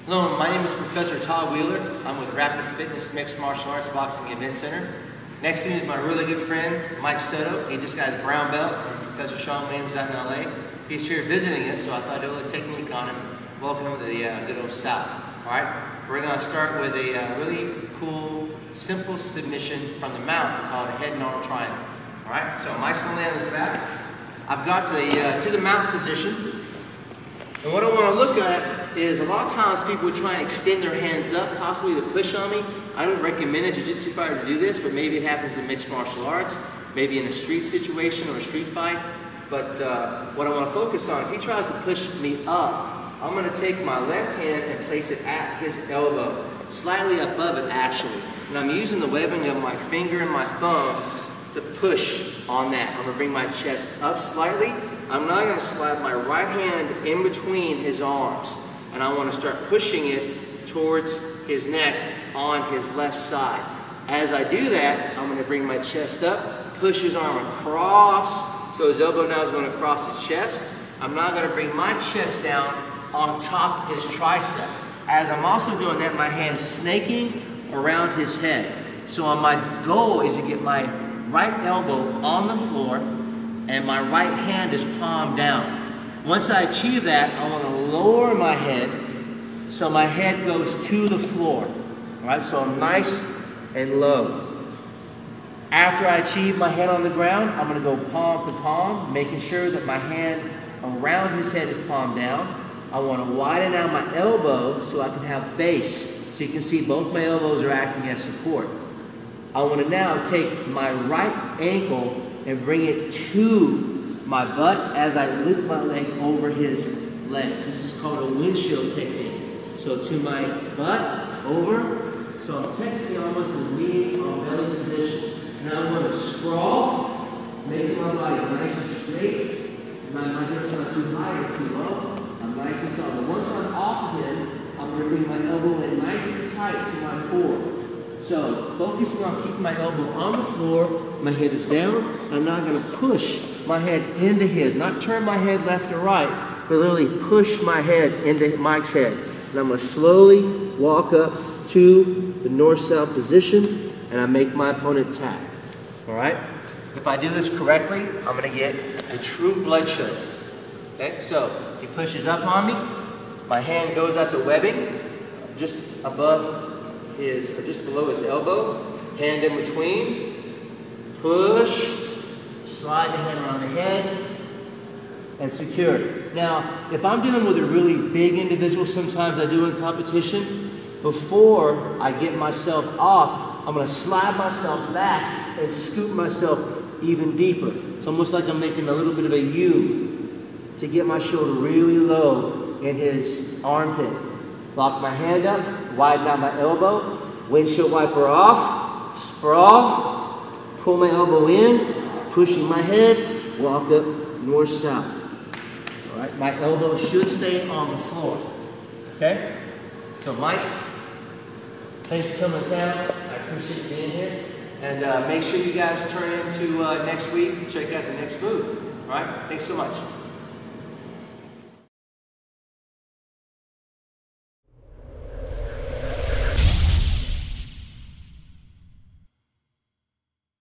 Hello, my name is Professor Todd Wheeler. I'm with Rapid Fitness Mixed Martial Arts Boxing Event Center. Next to me is my really good friend, Mike Soto. He just got his brown belt from Professor Sean Williams out in LA. He's here visiting us, so I thought I'd do a little technique on him. Welcome to the good old South. All right, we're gonna start with a really cool, simple submission from the mount called a head and arm triangle. All right, so Mike's gonna lay on his back. I've got to the mount position. And what I want to look at is a lot of times people try and extend their hands up, possibly to push on me. I don't recommend a jiu-jitsu fighter to do this, but maybe it happens in mixed martial arts, maybe in a street situation or a street fight. But what I want to focus on, if he tries to push me up, I'm going to take my left hand and place it at his elbow, slightly above it actually. And I'm using the webbing of my finger and my thumb to push on that. I'm going to bring my chest up slightly. I'm now going to slide my right hand in between his arms, and I want to start pushing it towards his neck on his left side. As I do that, I'm going to bring my chest up, push his arm across, so his elbow now is going to cross his chest. I'm now going to bring my chest down on top of his tricep. As I'm also doing that, my hand's snaking around his head. So my goal is to get my right elbow on the floor, and my right hand is palm down. Once I achieve that, I want to lower my head so my head goes to the floor. All right, so I'm nice and low. After I achieve my head on the ground, I'm going to go palm to palm, making sure that my hand around his head is palm down. I want to widen out my elbow so I can have base. So you can see both my elbows are acting as support. I want to now take my right ankle and bring it to my butt as I lift my leg over his legs. This is called a windshield technique. So to my butt, over. So I'm technically almost leaning on belly position. Now I'm going to sprawl, making my body nice and straight. My hips not too high or too low. I'm nice and soft. But once I'm off of him, I'm going to bring my elbow in nice and tight to my core. So, focusing on keeping my elbow on the floor, my head is down. I'm now going to push my head into his, not turn my head left or right, but literally push my head into Mike's head. And I'm going to slowly walk up to the north-south position, and I make my opponent tap. All right? If I do this correctly, I'm going to get a true blood choke. Okay? So, he pushes up on me. My hand goes at the webbing, just above or just below his elbow, hand in between, push, slide the hand around the head, and secure it. Now, if I'm dealing with a really big individual, sometimes I do in competition, before I get myself off, I'm going to slide myself back and scoop myself even deeper. It's almost like I'm making a little bit of a U to get my shoulder really low in his armpit. Lock my hand up, widen out my elbow, windshield wiper off, sprawl, pull my elbow in, pushing my head, walk up north-south. All right, my elbow should stay on the floor. Okay? So Mike, thanks for coming down. I appreciate you being here. And make sure you guys turn into next week to check out the next move. All right? Thanks so much.